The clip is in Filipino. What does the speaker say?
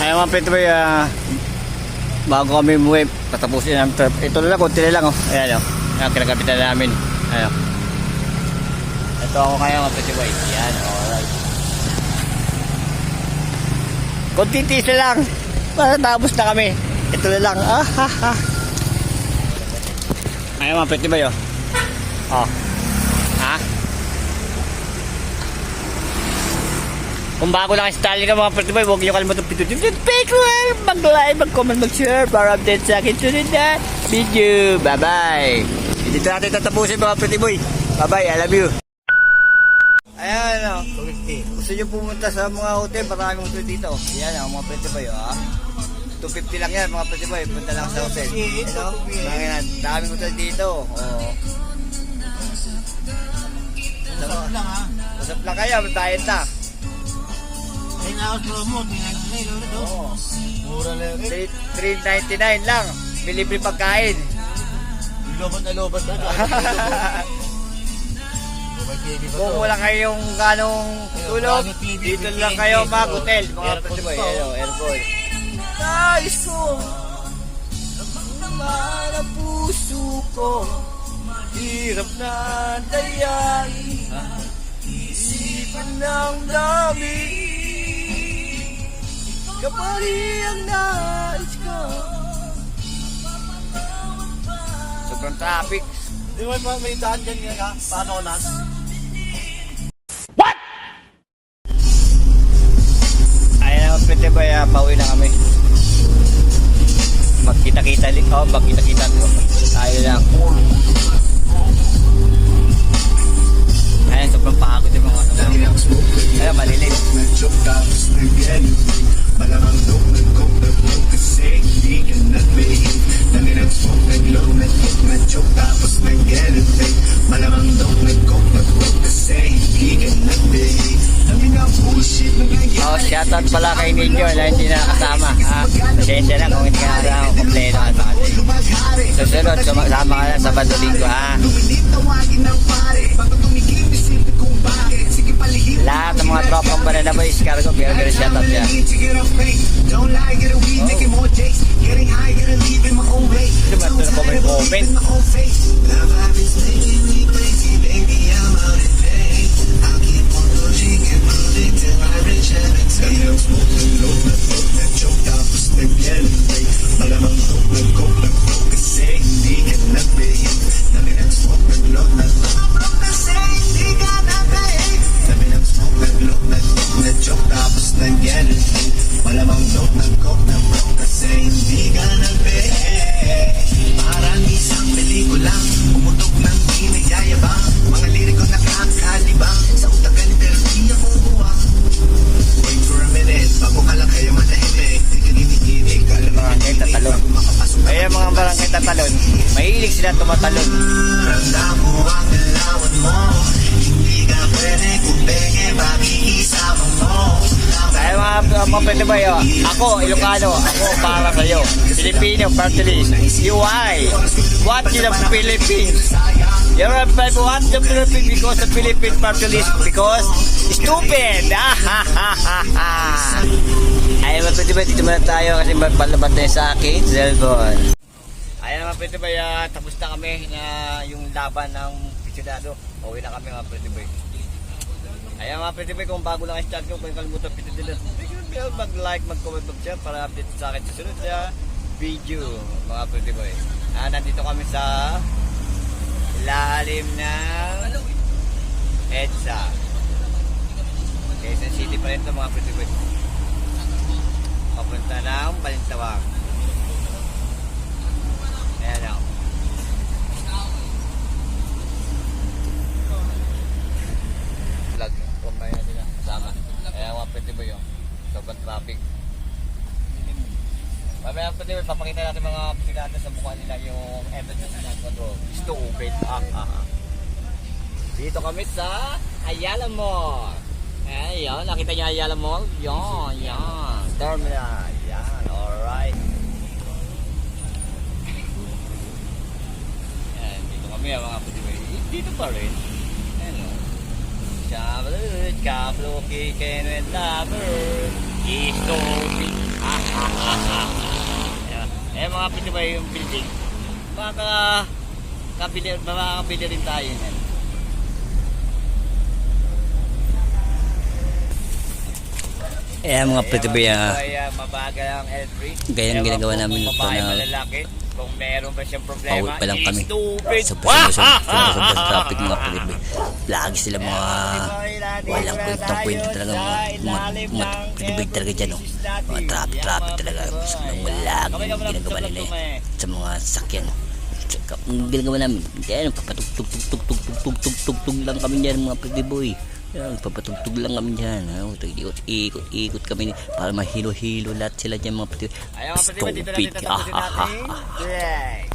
Ay mga Pretty Boy, bago kami umuwi, patapusin ang trip. Ito na lang, konti na lang oh. Ayan oh, ayan, kinagapitan namin. Ayan. Ito ako kaya mga Pretty Boy. Ayan, alright. Konti tisa lang, tapos na kami. Ito na lang, Ayan mga Pretty Boy oh. Oh. Ha? Kung bago lang install ka mga Pretty Boy, huwag niyo kalimutan pindutin yung mag-like, mag-comment, mag-share para update sa akin sunod na video. Bye-bye. Dito natin tatapusin mga Pretty Boy. Bye-bye, I love you. Ayan o. Gusto nyo pumunta sa mga hotel, maraming hotel dito. Ayan o, mga Pretty Boy. 250 lang yan mga Pretty Boy. Punta lang sa hotel. Ayan, daming hotel dito. Usap lang ha. Usap lang kayo, bayad na. May naos promo, tingnan nyo na Oo. Mura lang rin. 399 lang. Libre pagkain. Lobat na lobat na. Kung wala kayong ganong tulog, dito lang kayo mag-hotel. Mga Pretty Boy. Airport. Nais ko naman ang puso ko. Hirap na dayain. Isipan ng dami. Kapari ang nais ko. Sobrang traffic. Di ba may daan dyan yan ha? Paano nas? What? Ayun naman Pretty Boy, pauwi na kami. Magkita-kita tayo lang. Ayun, sobrang pagod yung mga ayun, malilim. Malamang daw nag-coke na blow kasi hindi ka nag-behave. Nangin ang smoke, nag-low, nag-hit, nag-choke tapos nag-elevate. Malamang daw nag-coke na blow kasi hindi ka nag-behave. Nangin ang bullshit na nangyari. Oh, shoutout pala kay Ninyo na hindi nakasama. Pasensya na kung hindi ka nakasama kompleto at mga susunod, sumasama ka na sa Badolinggo ha. Lahat ng mga tropang Banana Boys, cargo, pero shoutout niya. Don't lie, get a weed, making more dates. Getting high, get a leave in my own way. Sometimes in my own face. Love life is making me crazy, baby, I'm out of pain. I'll keep on pushing and moving till I reach heaven. Sayang smoking low, nag-choke tapos nag-elevate. Malamang nag-coke, nag-flow kasi hindi ka nag-behave. Dami ng smoke, nag-low, nag-flow kasi hindi ka nag-behave. Dami ng smoke, nag-low, nag-choke tapos nag-elevate. Malamang dope, nag-coke, nag-flow kasi hindi ka nag-behave. Parang isang pelikulang umutok ng di nagyayabang. Mga liriko nakakalibang sa utagan pero di ako buwang. Wait for a minute, bago ka lang kayo manahimik. Di ka niniginig, alam mo Barangay Tatalon. Kaya mga barangay Tatalon, mahilig sila tumatalon. Ramdam mo ang galawan mo. Hindi ka pwede kung peke, pakikisama mo. Kaya mga Pretty Boy, ako, Ilocano, ako para sa'yo. Filipino, Partilist. UI, what in the Philippines? You're a what the Philippines because the Philippine Partilist because stupid. Ay mga Pretty Boy, dito muna tayo kasi palabat na sa akin, cellphone. Ayan mga Pretty Boy, tapos na kami na yung laban ng pisyonado. Uwi na kami mga Pretty Boy. Ayan mga Pretty Boy, kung bago lang ang start ko, kung kalimutan pindutin mag-like, mag-comment, mag-share para update sa akin sa sunod na video mga Pretty Boy. Nandito kami sa ilalim ng EDSA. Quezon City pa rin ito mga Pretty Boy. Papunta ng Balintawak. Ayan ako. Vlog, kumain na sila kasama. Ayan mga Pretty Boy sobrang traffic. Mamaya Pretty Boy, papakita natin mga pisikata sa mukha nila yung evidence na ito. Stupid. Dito kami sa Ayala Mall. Ayan, nakita niyo Ayala Mall? Yan. Terminal. Yan, alright. Ayan, dito kami mga Pretty Boy. Dito pa rin. Ayan. Chablut, kablo, kikin, and lover. Stupid. Ayan mga pretty boy, yung building. Makakabili rin tayo yan. Ayan mga pretty boy, mabagal ang L3. Ganyan ginagawa namin ito babae na malalaki. Kung meron ba siyang problema, pauwi pa lang kami. stupid. Sobrang traffic mga palibe. Lagi sila mga walang kwentang-kwento talaga mga palibe talaga dyan. Oh. Mga traffic talaga. Sobrang lagi ginagawa nila yan sa mga sasakyan. Ang ginagawa namin, kaya papatugtog lang kami dyan mga palibe. Papatugtog lang kami dyan. Ikot kami para mahilo-hilo lahat sila dyan mga palibe. Ayaw mga pretty boy, dito na tapusin natin. Yay!